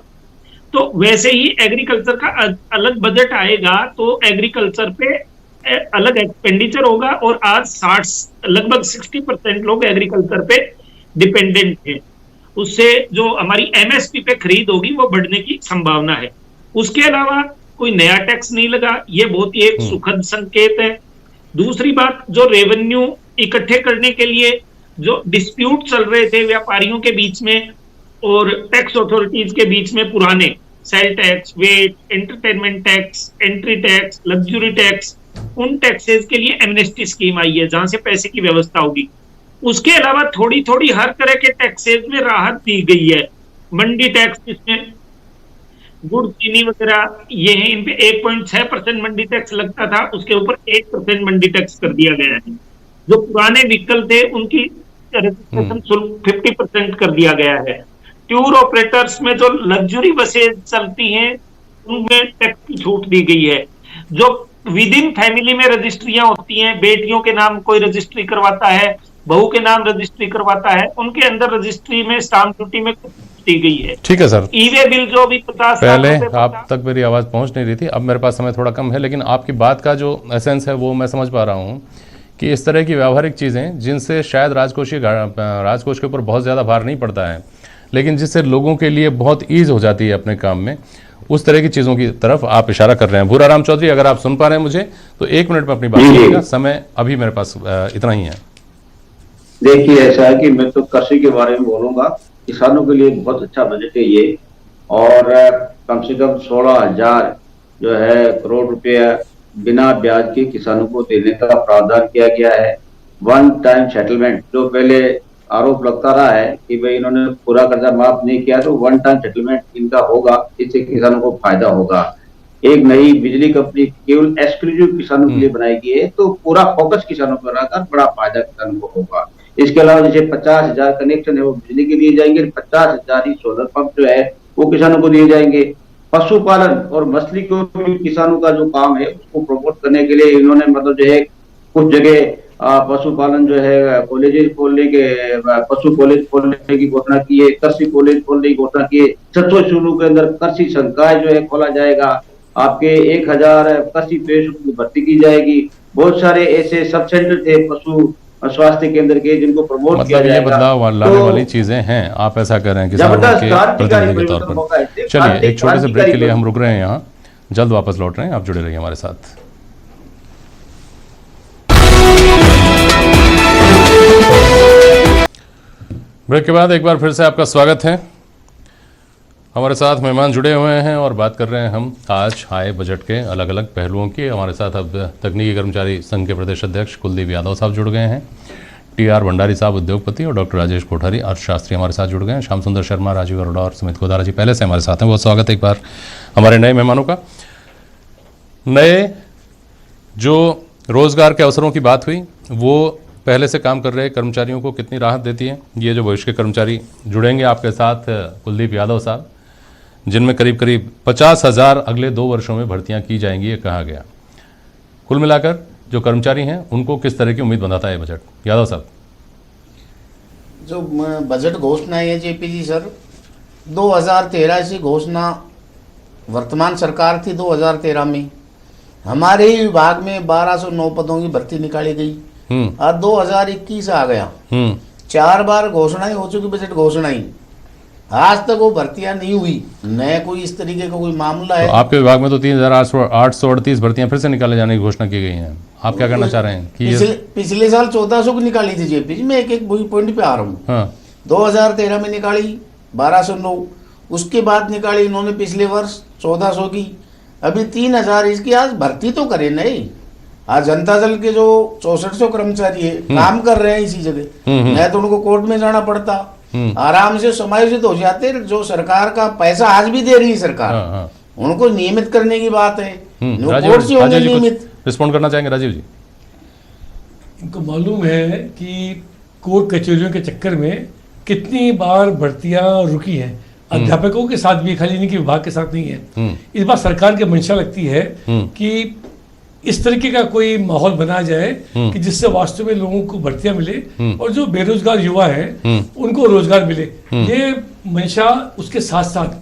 तो वैसे ही एग्रीकल्चर का अलग बजट आएगा तो एग्रीकल्चर पे अलग एक्सपेंडिचर होगा। और आज लगभग 60% लोग एग्रीकल्चर पे डिपेंडेंट हैं। उससे जो हमारी एमएसपी पे खरीद होगी वो बढ़ने की संभावना है। उसके अलावा कोई नया टैक्स नहीं लगा, ये बहुत ही एक सुखद संकेत है। दूसरी बात, जो रेवेन्यू इकट्ठे करने के लिए जो डिस्प्यूट चल रहे थे व्यापारियों के बीच में और टैक्स अथॉरिटीज के बीच में, पुराने sale tax, VAT, entertainment tax, entry tax, luxury tax, उन टैक्सेस के लिए एमनेस्टी स्कीम आई है जहां से पैसे की व्यवस्था होगी। उसके अलावा थोड़ी थोड़ी हर तरह के टैक्सेस में राहत दी गई है। मंडी टैक्स, जिसमें गुड़, चीनी वगैरह ये है, इन पे 1.6% मंडी टैक्स लगता था, उसके ऊपर 1% मंडी टैक्स कर दिया गया है। जो पुराने व्हीकल थे उनकी रजिस्ट्रेशन शुल्क 50% कर दिया गया है। टूर ऑपरेटर्स में जो लग्जरी बसेज चलती हैं उनमें टैक्स की छूट दी गई है। जो विद इन फैमिली में रजिस्ट्रियां होती हैं, बेटियों के नाम कोई रजिस्ट्री करवाता है, बहू के नाम रजिस्ट्री करवाता है, उनके अंदर रजिस्ट्री में स्टाम्प ड्यूटी में दी गई है। ठीक है सर। ई-वे बिल जो भी 50 पहले आप तक मेरी आवाज पहुंच नहीं रही थी, अब मेरे पास समय थोड़ा कम है, लेकिन आपकी बात का जो एसेंस है वो मैं समझ पा रहा हूँ कि इस तरह की व्यावहारिक चीज़ें जिनसे शायद राजकोष के ऊपर बहुत ज़्यादा भार नहीं पड़ता है, लेकिन जिससे लोगों के लिए बहुत ईज हो जाती है अपने काम में, उस तरह की चीज़ों की तरफ आप इशारा कर रहे हैं। भूराराम चौधरी, अगर आप सुन पा रहे हैं मुझे तो 1 मिनट में अपनी बात करिएगा, समय अभी मेरे पास इतना ही है। देखिए, ऐसा है कि मैं तो कृषि के बारे में बोलूंगा। किसानों के लिए बहुत अच्छा बजट है ये, और कम से कम 16,000 जो है करोड़ रुपया बिना ब्याज के किसानों को देने का प्रावधान किया गया है। 1 टाइम सेटलमेंट, जो पहले आरोप लगता रहा है कि भाई इन्होंने पूरा कर्जा माफ नहीं किया, तो 1 टाइम सेटलमेंट इनका होगा, इससे किसानों को फायदा होगा। एक नई बिजली कंपनी केवल एक्सक्लूसिव किसानों के लिए बनाई गई है, तो पूरा फोकस किसानों पर रहकर बड़ा फायदा किसानों को होगा। इसके अलावा जैसे 50,000 कनेक्शन है वो बिजली के लिए जाएंगे, 50,000 ही सोलर पंप जो है वो किसानों को दिए जाएंगे। पशुपालन और मछली को भी किसानों का जो काम है उसको प्रमोट करने के लिए इन्होंने मतलब जो है कुछ जगह पशुपालन जो है कॉलेजेस खोलने के, पशु कॉलेज खोलने की घोषणा की है, कृषि कॉलेज खोलने की घोषणा की है। 600 शुरू के अंदर कृषि संकाय जो है खोला जाएगा, आपके 1000 कृषि पेशों की भर्ती की जाएगी। बहुत सारे ऐसे सब सेंटर थे पशु स्वास्थ्य केंद्र के जिनको प्रमोट मतलब किया ये जाएगा। बदलाव लाने वाली चीजें हैं, आप ऐसा कर रहे हैं किसानों के प्रतिनिधि के तौर पर। चलिए एक छोटे से ब्रेक के लिए हम रुक रहे हैं यहाँ, जल्द वापस लौट रहे हैं, आप जुड़े रहिए हमारे साथ। ब्रेक के बाद एक बार फिर से आपका स्वागत है। हमारे साथ मेहमान जुड़े हुए हैं और बात कर रहे हैं हम आज आए बजट के अलग अलग पहलुओं की। हमारे साथ अब तकनीकी कर्मचारी संघ के प्रदेश अध्यक्ष कुलदीप यादव साहब जुड़ गए हैं, टी.आर. भंडारी साहब उद्योगपति और डॉक्टर राजेश कोठारी अर्थशास्त्री हमारे साथ जुड़ गए हैं, श्याम सुंदर शर्मा, राजीव अरोड़ा और सुमित गोदारा जी पहले से हमारे साथ हैं। बहुत स्वागत है एक बार हमारे नए मेहमानों का। नए जो रोजगार के अवसरों की बात हुई, वो पहले से काम कर रहे कर्मचारियों को कितनी राहत देती है? ये जो भविष्य के कर्मचारी जुड़ेंगे आपके साथ कुलदीप यादव साहब, जिनमें करीब करीब 50,000 अगले 2 वर्षों में भर्तियां की जाएंगी ये कहा गया। कुल मिलाकर जो कर्मचारी हैं उनको किस तरह की उम्मीद बनाता है बजट? यादव साहब। जो बजट घोषणा है जेपी जी सर, 2013 से घोषणा वर्तमान सरकार थी। 2013 में हमारे ही विभाग में 1209 पदों की भर्ती निकाली गई। आज 2021 आ गया, 4 बार घोषणाएं हो चुकी, बजट घोषणाएं, आज तक वो भर्तियां नहीं हुई, न कोई इस तरीके का कोई मामला है। तो आपके विभाग में तो 3,838 भर्तियां फिर से निकाले जाने की घोषणा की गई हैं। आप क्या करना चाह रहे हैं कि पिछले साल 1400 की निकाली थी जेपी जी। मैं एक पॉइंट पे आ रहा हूँ। हाँ। 2013 में निकाली 1209, उसके बाद निकाली इन्होंने पिछले वर्ष 1400 की, अभी 3000। इसकी आज भर्ती तो करे नहीं। आज जनता दल के जो 6400 कर्मचारी है काम कर रहे हैं इसी जगह, मैं तो उनको कोर्ट में जाना पड़ता, आराम से समायोजित हो जाते। जो सरकार का पैसा आज भी दे रही है सरकार, उनको नियमित करने की बात है, कोर्ट से होंगे नियमित। रिस्पॉन्ड करना चाहेंगे राजीव जी? इनको मालूम है कि कोर्ट कचहरियों के चक्कर में कितनी बार भर्तियां रुकी हैं। अध्यापकों के साथ भी, खाली नहीं कि विभाग के साथ नहीं है। इस बार सरकार की मंशा लगती है कि इस तरीके का कोई माहौल बना जाए कि जिससे वास्तव में लोगों को भर्तियां मिले और जो बेरोजगार युवा हैं उनको रोजगार मिले। ये मंशा उसके साथ साथ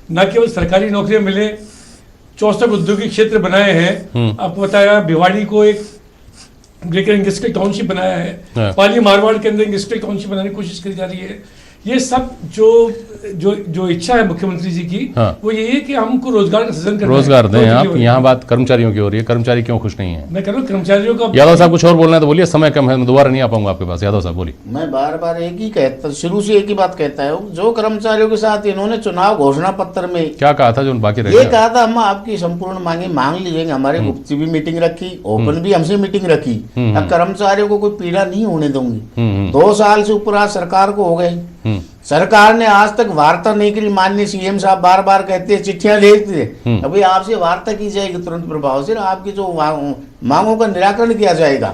न केवल सरकारी नौकरियां मिले, 64 औद्योगिक क्षेत्र बनाए हैं। आपको बताया भिवाड़ी को एक ग्रेटर इंडस्ट्रियल टाउनशिप बनाया है, पाली मारवाड़ के अंदर इंडस्ट्रियल टाउनशिप बनाने की कोशिश करी जा रही है। ये सब जो इच्छा है मुख्यमंत्री जी की, वो ये है कि हमको रोजगार का सृजन करना है। रोजगार दें। आप यहाँ बात कर्मचारियों की हो रही है, कर्मचारी क्यों खुश नहीं है? मैं कह रहा हूँ कर्मचारियों का। यादव साहब कुछ और बोलना है तो बोलिए, समय कम है, मैं दोबारा नहीं आ पाऊंगा आपके पास। यादव साहब बोलिए। मैं बार बार एक ही कहता, शुरू से एक ही बात कहता है। जो कर्मचारियों के साथ इन्होंने चुनाव घोषणा पत्र में क्या कहा था जो बाकी रह ये कहा था, हम आपकी संपूर्ण मांगे मांग लीजिएंगे। हमारे गुप्त भी मीटिंग रखी, ओपन भी हमसे मीटिंग रखी। अब कर्मचारियों को कोई पीड़ा नहीं होने दूंगी। 2 साल से ऊपर आज सरकार को हो गए, सरकार ने आज तक वार्ता नहीं करी। माननीय सीएम साहब बार बार कहते हैं, चिट्ठियां भेजते हैं, अभी आपसे वार्ता की जाएगी तुरंत प्रभाव से, आपकी जो मांगों का निराकरण किया जाएगा।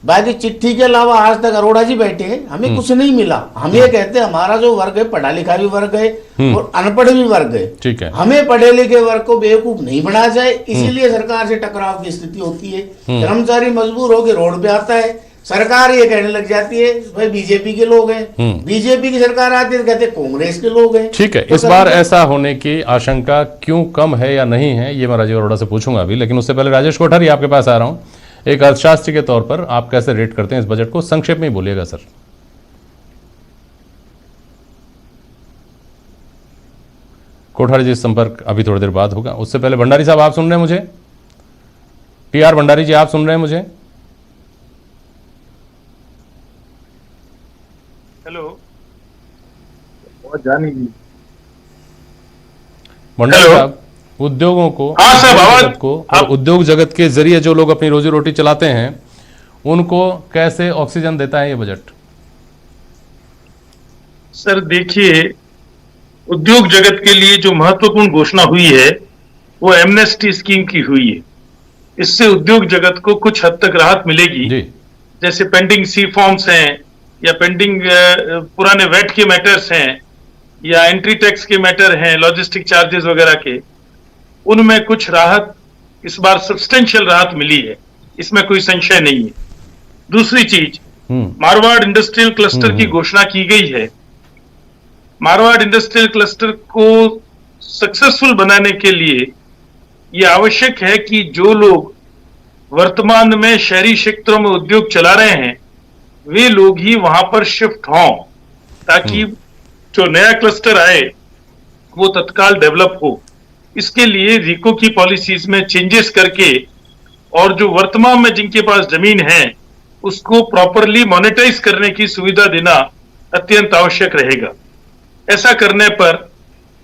बाकी चिट्ठी के अलावा आज तक अरोड़ा जी बैठे हैं, हमें कुछ नहीं मिला। हम ये कहते हैं हमारा जो वर्ग है पढ़ा लिखा भी वर्ग है और अनपढ़ भी वर्ग है, ठीक है। हमें पढ़े लिखे वर्ग को बेवकूफ नहीं बनाया जाए, इसीलिए सरकार से टकराव की स्थिति होती है। कर्मचारी मजबूर होकर रोड पे आता है, सरकार ये कहने लग जाती है भाई बीजेपी के लोग हैं, बीजेपी की सरकार आती है तो कहते हैं कांग्रेस के लोग हैं। ठीक है, इस बार ऐसा होने की आशंका क्यों कम है या नहीं है, ये मैं राजीव अरोड़ा से पूछूंगा अभी, लेकिन उससे पहले राजेश कोठारी आपके पास आ रहा हूं। एक अर्थशास्त्री के तौर पर आप कैसे रेट करते हैं इस बजट को? संक्षेप में ही बोलिएगा सर। कोठारी जी संपर्क अभी थोड़ी देर बाद होगा। उससे पहले भंडारी साहब आप सुन रहे हैं मुझे? टी.आर. भंडारी जी आप सुन रहे हैं मुझे? हेलो, जानी जी। भंडारी साहब, उद्योगों को, जगत को और उद्योग जगत के जरिए जो लोग अपनी रोजी रोटी चलाते हैं उनको कैसे ऑक्सीजन देता है ये बजट? सर देखिए, उद्योग जगत के लिए जो महत्वपूर्ण घोषणा हुई है वो एमनेस्टी स्कीम की हुई है। इससे उद्योग जगत को कुछ हद तक राहत मिलेगी। जैसे पेंडिंग सी फॉर्म्स हैं या पेंडिंग पुराने वेट के मैटर्स हैं या एंट्री टैक्स के मैटर हैं, लॉजिस्टिक चार्जेस वगैरह के, उनमें कुछ राहत इस बार सब्सटेंशियल राहत मिली है, इसमें कोई संशय नहीं है। दूसरी चीज, मारवाड़ इंडस्ट्रियल क्लस्टर की घोषणा की गई है। मारवाड़ इंडस्ट्रियल क्लस्टर को सक्सेसफुल बनाने के लिए ये आवश्यक है कि जो लोग वर्तमान में शहरी क्षेत्रों में उद्योग चला रहे हैं वे लोग ही वहां पर शिफ्ट हों, ताकि जो नया क्लस्टर आए वो तत्काल डेवलप हो। इसके लिए रिको की पॉलिसीज में चेंजेस करके और जो वर्तमान में जिनके पास जमीन है उसको प्रॉपरली मोनेटाइज करने की सुविधा देना अत्यंत आवश्यक रहेगा। ऐसा करने पर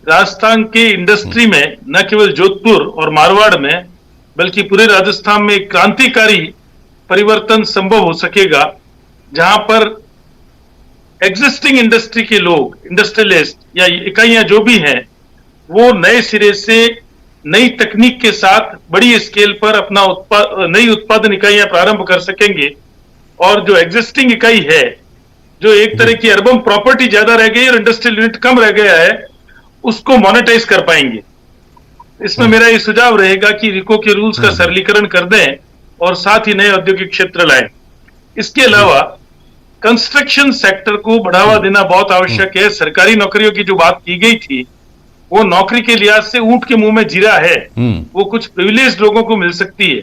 राजस्थान के इंडस्ट्री में न केवल जोधपुर और मारवाड़ में बल्कि पूरे राजस्थान में एक क्रांतिकारी परिवर्तन संभव हो सकेगा, जहां पर एग्जिस्टिंग इंडस्ट्री के लोग, इंडस्ट्रियलिस्ट या इकाइयां जो भी हैं, वो नए सिरे से नई तकनीक के साथ बड़ी स्केल पर अपना नई उत्पादन इकाइयां प्रारंभ कर सकेंगे। और जो एग्जिस्टिंग इकाई है, जो एक तरह की अर्बन प्रॉपर्टी ज्यादा रह गई और इंडस्ट्रियल यूनिट कम रह गया है, उसको मोनेटाइज कर पाएंगे। इसमें मेरा ये सुझाव रहेगा कि रिको के रूल्स का सरलीकरण कर दें और साथ ही नए औद्योगिक क्षेत्र लाएं। इसके अलावा कंस्ट्रक्शन सेक्टर को बढ़ावा देना बहुत आवश्यक है। सरकारी नौकरियों की जो बात की गई थी वो नौकरी के लिहाज से ऊंट के मुंह में जीरा है, वो कुछ प्रिविलेज लोगों को मिल सकती है।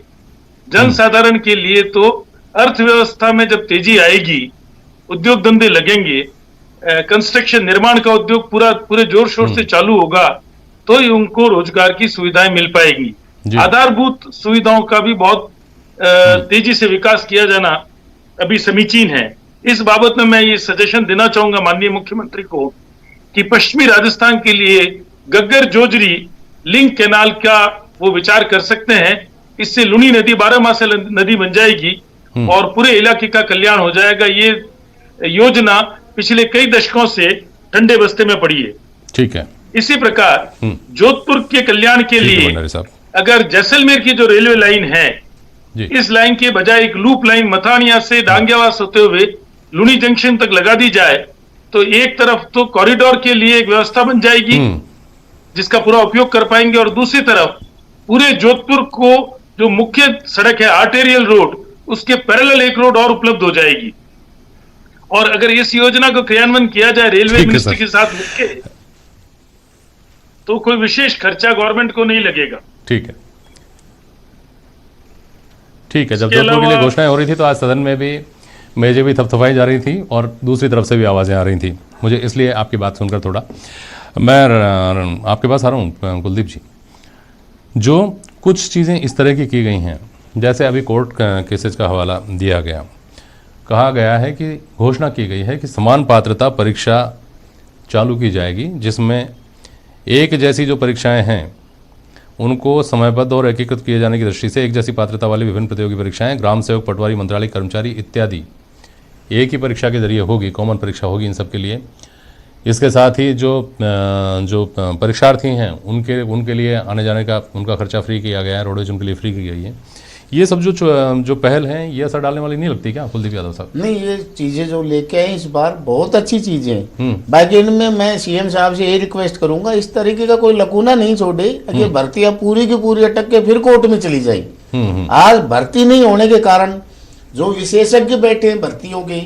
जनसाधारण के लिए तो अर्थव्यवस्था में जब तेजी आएगी, उद्योग धंधे लगेंगे, कंस्ट्रक्शन निर्माण का उद्योग पूरे जोर शोर से चालू होगा, तो ही उनको रोजगार की सुविधाएं मिल पाएगी। आधारभूत सुविधाओं का भी बहुत तेजी से विकास किया जाना अभी समीचीन है। इस बाबत में मैं ये सजेशन देना चाहूंगा माननीय मुख्यमंत्री को कि पश्चिमी राजस्थान के लिए गग्गर जोजरी लिंक कैनाल का वो विचार कर सकते हैं। इससे लुनी नदी 12 मासी नदी बन जाएगी और पूरे इलाके का कल्याण हो जाएगा। ये योजना पिछले कई दशकों से ठंडे बस्ते में पड़ी है। ठीक है। इसी प्रकार जोधपुर के कल्याण के लिए अगर जैसलमेर की जो रेलवे लाइन है, इस लाइन के बजाय एक लूप लाइन मथानिया से डांग्यावास होते हुए लुनी जंक्शन तक लगा दी जाए, तो एक तरफ तो कॉरिडोर के लिए एक व्यवस्था बन जाएगी जिसका पूरा उपयोग कर पाएंगे, और दूसरी तरफ पूरे जोधपुर को जो मुख्य सड़क है आर्टेरियल रोड, उसके पैरेलल एक रोड और उपलब्ध हो जाएगी। और अगर इस योजना को क्रियान्वयन किया जाए रेलवे मिनिस्ट्री के साथ मिलकर, तो कोई विशेष खर्चा गवर्नमेंट को नहीं लगेगा। ठीक है, ठीक है। जब जोधपुर के लिए घोषणाएं हो रही थी तो आज सदन में भी मेजें भी थपथपाई जा रही थी और दूसरी तरफ से भी आवाज़ें आ रही थी। मुझे इसलिए आपकी बात सुनकर थोड़ा मैं आपके पास आ रहा हूँ कुलदीप जी। जो कुछ चीज़ें इस तरह की गई हैं, जैसे अभी कोर्ट केसेस का हवाला दिया गया, कहा गया है कि घोषणा की गई है कि समान पात्रता परीक्षा चालू की जाएगी, जिसमें एक जैसी जो परीक्षाएं हैं उनको समयबद्ध और एकीकृत किए जाने की दृष्टि से एक जैसी पात्रता वाली विभिन्न प्रतियोगी परीक्षाएं ग्राम सेवक, पटवारी, मंत्रालय कर्मचारी इत्यादि एक ही परीक्षा के जरिए होगी, कॉमन परीक्षा होगी इन सब के लिए। इसके साथ ही जो परीक्षार्थी हैं उनके लिए आने जाने का उनका खर्चा फ्री किया गया है, रोडेज उनके लिए फ्री की गई है। ये सब जो पहल हैं ये असर डालने वाली नहीं लगती क्या कुलदीप यादव साहब? नहीं, ये चीजें जो लेके आए इस बार बहुत अच्छी चीजें हैं। बाकी इनमें मैं सीएम साहब से ये रिक्वेस्ट करूंगा, इस तरीके का कोई लकूना नहीं छोड़े कि भर्तियां पूरी की पूरी अटक के फिर कोर्ट में चली जाए। आज भर्ती नहीं होने के कारण जो विशेषज्ञ बैठे हैं भर्तियों के,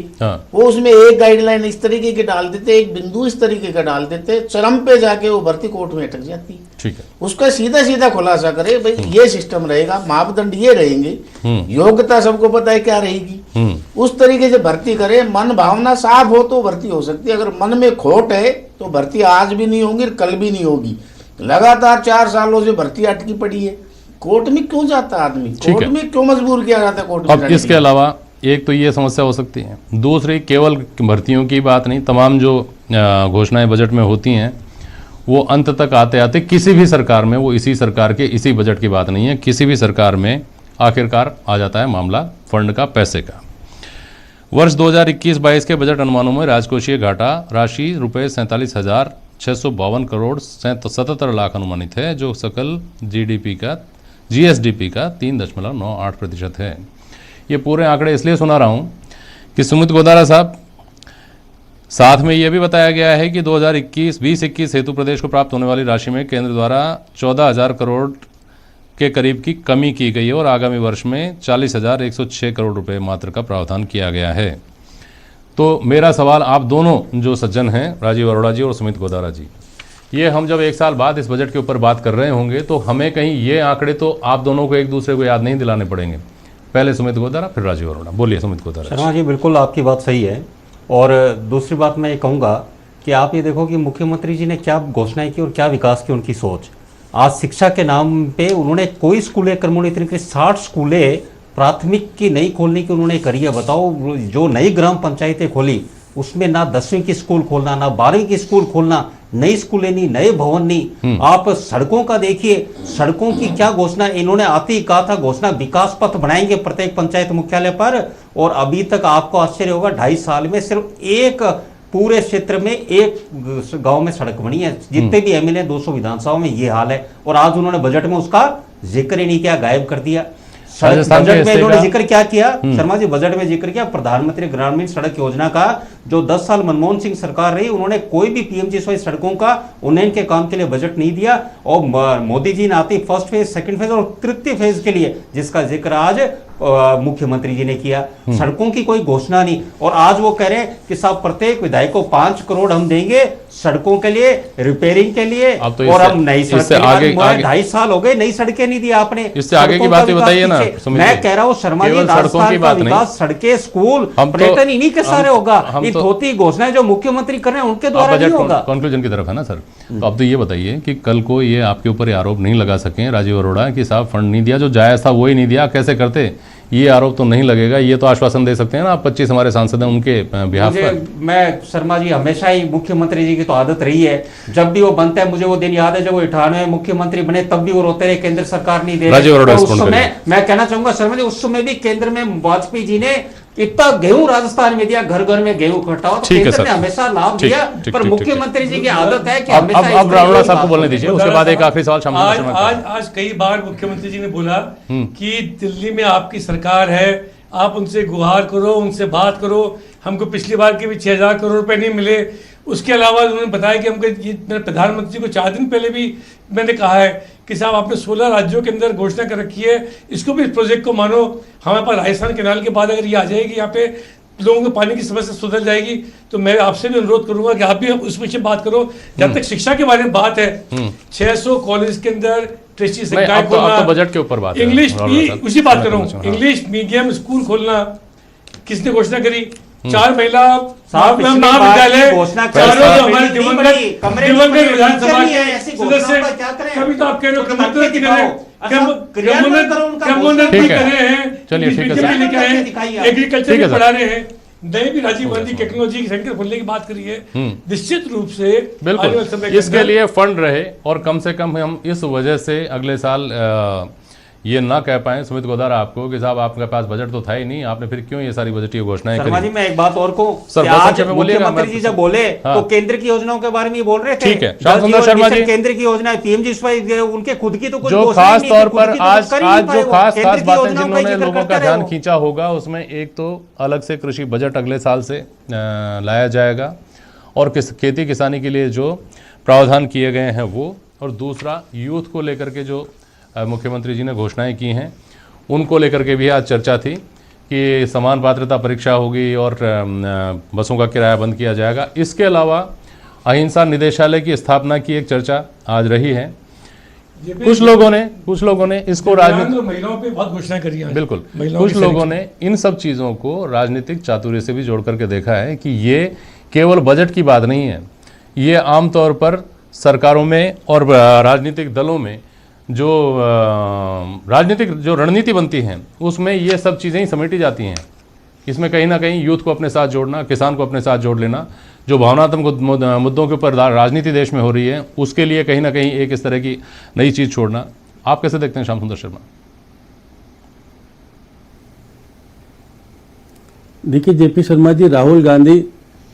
वो उसमें एक गाइडलाइन इस तरीके के डाल देते, एक बिंदु इस तरीके का डाल देते, चरम पे जाके वो भर्ती कोर्ट में अटक जाती है। ठीक है, उसका सीधा सीधा खुलासा करे, भाई ये सिस्टम रहेगा, मापदंड ये रहेंगे, योग्यता सबको पता है क्या रहेगी, उस तरीके से भर्ती करे। मन भावना साफ हो तो भर्ती हो सकती है। अगर मन में खोट है तो भर्ती आज भी नहीं होगी, कल भी नहीं होगी। लगातार 4 सालों से भर्ती अटकी पड़ी है। कोर्ट में क्यों जाता आदमी, कोर्ट में क्यों मजबूर किया जाता है कोर्ट में? अब इसके अलावा एक तो ये समस्या हो सकती है, दूसरी केवल भर्तियों की बात नहीं, तमाम जो घोषणाएं बजट में होती हैं वो अंत तक आते आते किसी भी सरकार में, वो इसी सरकार के इसी बजट की बात नहीं है, किसी भी सरकार में आखिरकार आ जाता है मामला फंड का, पैसे का। वर्ष 2021-22 के बजट अनुमानों में राजकोषीय घाटा राशि रुपये 47,000 652 करोड़ 77 लाख अनुमानित है, जो सकल जीएसडीपी का 3.98% है। ये पूरे आंकड़े इसलिए सुना रहा हूँ कि सुमित गोदारा साहब, साथ में यह भी बताया गया है कि 2020-21 हेतु प्रदेश को प्राप्त होने वाली राशि में केंद्र द्वारा 14,000 करोड़ के करीब की कमी की गई है और आगामी वर्ष में 40,106 करोड़ रुपए मात्र का प्रावधान किया गया है। तो मेरा सवाल आप दोनों जो सज्जन हैं, राजीव अरोड़ा जी और सुमित गोदारा जी, ये हम जब एक साल बाद इस बजट के ऊपर बात कर रहे होंगे तो हमें कहीं ये आंकड़े तो आप दोनों को एक दूसरे को याद नहीं दिलाने पड़ेंगे। पहले सुमित गोदारा, फिर राजीव अरोड़ा। बोलिए सुमित गोदारा। शर्मा जी, बिल्कुल आपकी बात सही है। और दूसरी बात मैं ये कहूँगा कि आप ये देखो कि मुख्यमंत्री जी ने क्या घोषणाएं की और क्या विकास की उनकी सोच। आज शिक्षा के नाम पे उन्होंने कोई स्कूलें क्रमोन्नति की 60 स्कूलें प्राथमिक की नई खोलने की उन्होंने करी है। बताओ, जो नई ग्राम पंचायतें खोली उसमें ना 10वीं की स्कूल खोलना, ना 12वीं की स्कूल खोलना, नई स्कूलें नहीं, नए भवन नहीं। आप सड़कों का देखिए, सड़कों की क्या घोषणा इन्होंने आते ही कहा था, घोषणा विकास पथ बनाएंगे प्रत्येक पंचायत मुख्यालय पर, और अभी तक आपको आश्चर्य होगा 2.5 साल में सिर्फ एक पूरे क्षेत्र में एक गांव में सड़क बनी है। जितने भी एमएलए 200 विधानसभाओं में ये हाल है, और आज उन्होंने बजट में उसका जिक्र ही नहीं किया, गायब कर दिया। बजट में इन्होंने जिक्र क्या किया शर्मा जी, बजट में जिक्र किया प्रधानमंत्री ग्रामीण सड़क योजना का, जो 10 साल मनमोहन सिंह सरकार रही, उन्होंने कोई भी पीएमजीएसवाई सड़कों का उन्नयन के काम के लिए बजट नहीं दिया। और मोदी जी ने आते फर्स्ट फेज, सेकंड फेज और तृतीय फेज के लिए, जिसका जिक्र आज मुख्यमंत्री जी ने किया, सड़कों की कोई घोषणा नहीं। और आज वो कह रहे हैं कि साहब प्रत्येक विधायक को 5 करोड़ हम देंगे सड़कों के लिए, रिपेयरिंग के लिए। तो और हम नई सड़कें, 2.5 साल हो गए, नई सड़कें नहीं दी आपने। इससे आगे की बात बताइए ना। मैं कह रहा हूँ शर्मा जी, राजस्थान का विकास, सड़कें, स्कूल, पर्यटन इन्हीं के सारे होगा। ये धोती घोषणाएं जो मुख्यमंत्री कर रहे हैं उनके द्वारा नहीं होगा। कंक्लूजन की तरफ है ना सर। तो अब तो ये बताइए कि कल को ये आपके ऊपर आरोप नहीं लगा सके राजीव अरोड़ा कि साहब फंड नहीं दिया, जो जायज था वो ही नहीं दिया, कैसे करते? ये आरोप तो नहीं लगेगा, ये तो आश्वासन दे सकते हैं ना आप। 25 हमारे सांसद हैं, उनके बिहाफ पर। मैं शर्मा जी, हमेशा ही मुख्यमंत्री जी की तो आदत रही है, जब भी वो बनता है, मुझे वो दिन याद है जब वो 98 मुख्यमंत्री बने, तब भी वो रोते रहे केंद्र सरकार नहीं दे रही। उस समय मैं कहना चाहूंगा शर्मा जी, उस समय भी केंद्र में वाजपेयी जी ने इतना गेहूं राजस्थान में दिया, घर घर में गेहूं इकट्ठा हो, तो केंद्र ने हमेशा लाभ दिया। पर मुख्यमंत्री जी की आदत है कि हमेशा। अब अरोड़ा साहब को बोलने दीजिए, उसके बाद एक आखिरी सवाल। आज कई बार मुख्यमंत्री जी ने बोला कि दिल्ली में आपकी सरकार है, आप उनसे गुहार करो, उनसे बात करो। हमको पिछली बार के भी 6,000 करोड़ रुपए नहीं मिले। उसके अलावा उन्होंने बताया कि हमको, मैंने प्रधानमंत्री को 4 दिन पहले भी मैंने कहा है कि साहब आपने 16 राज्यों के अंदर घोषणा कर रखी है, इसको भी, इस प्रोजेक्ट को मानो। हमारे पास राजस्थान कैनाल के बाद अगर ये आ जाएगी, यहाँ पे लोगों को पानी की समस्या सुधर जाएगी, तो मैं आपसे भी अनुरोध करूंगा कि आप भी उस विषय बात करो। जब तक शिक्षा के बारे में बात है, 600 कॉलेज के अंदर ट्रस्टी संकाय खोलना, बजट के ऊपर बात, इंग्लिश उसी बात कर रहा हूँ, इंग्लिश मीडियम स्कूल खोलना, किसने घोषणा करी? 4 महिला महाविद्यालय, चारों हमारे दिवंगत विधानसभा सदस्य। कभी तो आप कह रहे हो क्रमोन्नत की करे हैं, एग्रीकल्चर में पढ़ा रहे हैं, नए भी राजीव गांधी टेक्नोलॉजी सेंटर खोलने की बात करी है। निश्चित रूप से बिल्कुल इसके लिए फंड रहे, और कम से कम हम इस वजह से अगले साल ये ना कह पाए सुमित गोदारा आपको कि साहब आपके पास बजट तो था ही नहीं, आपने फिर क्यों ये सारी बजटीय घोषणाएं करी? जी, मैं एक बात और को, आज मुख्यमंत्री जी जब बोले तो केंद्र की योजनाओं के बारे में बोल रहे थे। ठीक है, श्याम सुंदर शर्मा जी, केंद्र की योजना है, पीएमजीएसवाई, उनके खुद की तो कुछ जो खास तौर पर आज जो खास बातें जिन्होंने लोगों का ध्यान खींचा होगा, उसमें एक तो अलग से कृषि बजट अगले साल से लाया जाएगा, और खेती किसानी के लिए जो प्रावधान किए गए हैं वो, और दूसरा यूथ को लेकर के जो मुख्यमंत्री जी ने घोषणाएं की हैं उनको लेकर के भी आज चर्चा थी कि समान पात्रता परीक्षा होगी और बसों का किराया बंद किया जाएगा। इसके अलावा अहिंसा निदेशालय की स्थापना की एक चर्चा आज रही है। कुछ लोगों ने इसको राजनीतिक, महिलाओं पे बहुत घोषणा करी है। बिल्कुल, कुछ लोगों ने इन सब चीज़ों को राजनीतिक चातुर्य से भी जोड़ करके देखा है कि ये केवल बजट की बात नहीं है, ये आमतौर पर सरकारों में और राजनीतिक दलों में जो राजनीतिक जो रणनीति बनती है उसमें ये सब चीज़ें ही समेटी जाती हैं। इसमें कहीं ना कहीं यूथ को अपने साथ जोड़ना, किसान को अपने साथ जोड़ लेना, जो भावनात्मक मुद्दों के ऊपर राजनीति देश में हो रही है उसके लिए कहीं ना कहीं एक इस तरह की नई चीज़ छोड़ना। आप कैसे देखते हैं श्याम सुंदर शर्मा? देखिए जेपी शर्मा जी, राहुल गांधी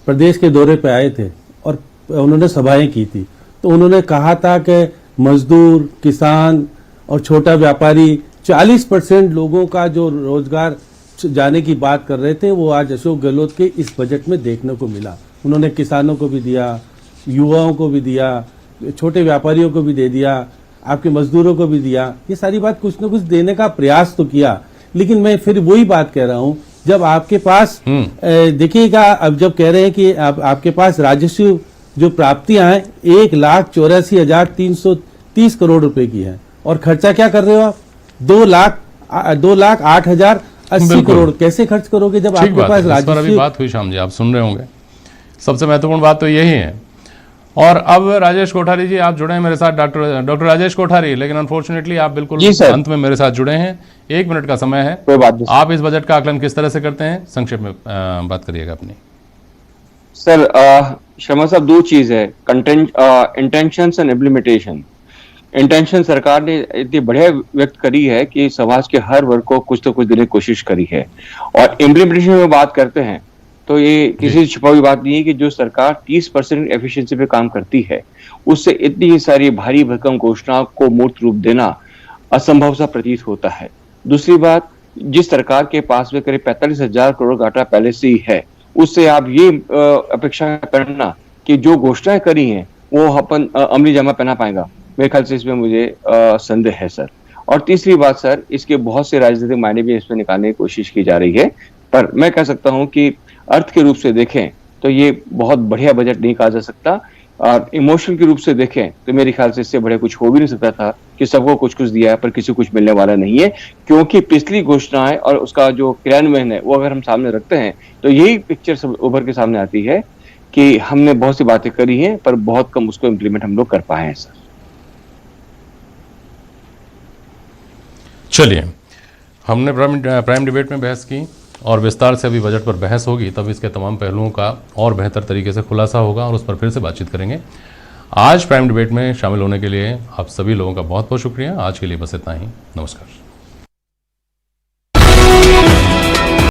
प्रदेश के दौरे पे आए थे और उन्होंने सभाएं की थी, तो उन्होंने कहा था कि मजदूर, किसान और छोटा व्यापारी 40% लोगों का जो रोजगार जाने की बात कर रहे थे, वो आज अशोक गहलोत के इस बजट में देखने को मिला। उन्होंने किसानों को भी दिया, युवाओं को भी दिया, छोटे व्यापारियों को भी दे दिया, आपके मजदूरों को भी दिया। ये सारी बात कुछ न कुछ देने का प्रयास तो किया, लेकिन मैं फिर वही बात कह रहा हूं, जब आपके पास देखिएगा, अब जब कह रहे हैं कि आपके पास राजस्व जो प्राप्तियां हैं 1,84,330 करोड़ रुपए की है, और खर्चा क्या कर रहे हो आप? 2,08,080 करोड़। कैसे खर्च करोगे जब आपके पास राजस्व? अभी बात हुई श्याम जी, आप सुन रहे होंगे। सबसे महत्वपूर्ण बात तो यही है। और अब राजेश कोठारी जी आप जुड़े हैं मेरे साथ, डॉक्टर राजेश कोठारी, लेकिन अनफॉर्चुनेटली आप बिल्कुल अंत में मेरे साथ जुड़े हैं। 1 मिनट का समय है, कोई बात नहीं। आप इस बजट का आकलन किस तरह से करते हैं, संक्षेप में बात करिएगा अपनी। सर शर्मा साहब, 2 चीज है, इंटेंशंस एंड इम्प्लीमेंटेशन। इंटेंशन सरकार ने इतनी बढ़िया व्यक्त करी है कि समाज के हर वर्ग को कुछ तो कुछ देने की कोशिश करी है, और इम्प्लीमेंटेशन में बात करते हैं तो ये किसी छिपा हुई बात नहीं है कि जो सरकार 30% एफिशिएंसी पे काम करती है, उससे इतनी सारी भारी भरकम घोषणाओं को मूर्त रूप देना असंभव सा प्रतीत होता है। दूसरी बात, जिस सरकार के पास में करीब 45,000 करोड़ घाटा पहले से ही है, उससे आप ये अपेक्षा करना कि जो घोषणाएं करी हैं वो अपन अमली जामा पहना पाएगा, मेरे ख्याल से इसमें मुझे संदेह है सर। और तीसरी बात सर, इसके बहुत से राजनीतिक मायने भी इसमें निकालने की कोशिश की जा रही है, पर मैं कह सकता हूं कि अर्थ के रूप से देखें तो ये बहुत बढ़िया बजट नहीं कहा जा सकता, और इमोशन के रूप से देखें तो मेरे ख्याल से इससे बड़े कुछ हो भी नहीं सकता था कि सबको कुछ कुछ दिया है पर किसी को कुछ मिलने वाला नहीं है। क्योंकि पिछली घोषणाएं और उसका जो क्रियान्वयन है वो अगर हम सामने रखते हैं तो यही पिक्चर सब उभर के सामने आती है कि हमने बहुत सी बातें करी हैं पर बहुत कम उसको इम्प्लीमेंट हम लोग कर पाए हैं सर। चलिए, हमने प्राइम डिबेट में बहस की और विस्तार से अभी बजट पर बहस होगी, तब इसके तमाम पहलुओं का और बेहतर तरीके से खुलासा होगा और उस पर फिर से बातचीत करेंगे। आज प्राइम डिबेट में शामिल होने के लिए आप सभी लोगों का बहुत बहुत शुक्रिया। आज के लिए बस इतना ही, नमस्कार।